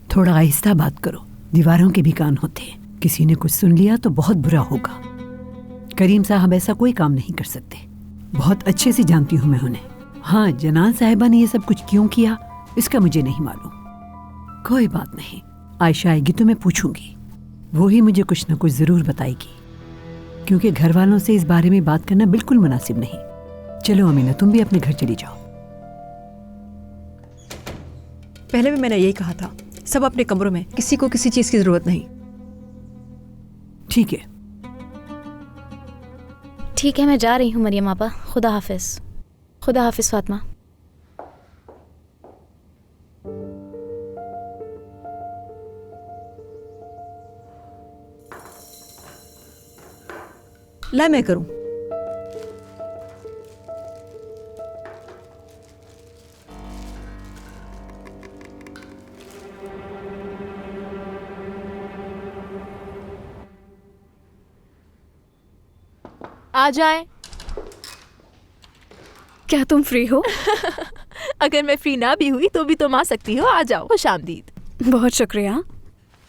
थोड़ा आहिस्ता बात करो, दीवारों के भी कान होते हैं। किसी ने कुछ सुन लिया तो बहुत बुरा होगा। करीम साहब ऐसा कोई काम नहीं कर सकते। बहुत अच्छे से जानती हूँ मैं उन्हें। हाँ, जनान साहिबा ने ये सब कुछ क्यों किया इसका मुझे नहीं मालूम। कोई बात नहीं, आयशा आएगी तो मैं पूछूंगी, वो ही मुझे कुछ न कुछ जरूर बताएगी, क्योंकि घर वालों से इस बारे में बात करना बिल्कुल मुनासिब नहीं। चलो अमीना, तुम भी अपने घर चली जाओ। पहले भी मैंने यही कहा था, सब अपने कमरों में, किसी को किसी चीज की जरूरत नहीं। ठीक है। ठीक है, मैं जा रही हूँ मरियम आपा। खुदा हाफिज। खुदा हाफिज फातिमा। ला मैं करूं। आ जाएं। क्या तुम फ्री हो? अगर मैं फ्री ना भी हुई तो भी तुम आ सकती हो। आ जाओ। खुशामदीद। बहुत शुक्रिया।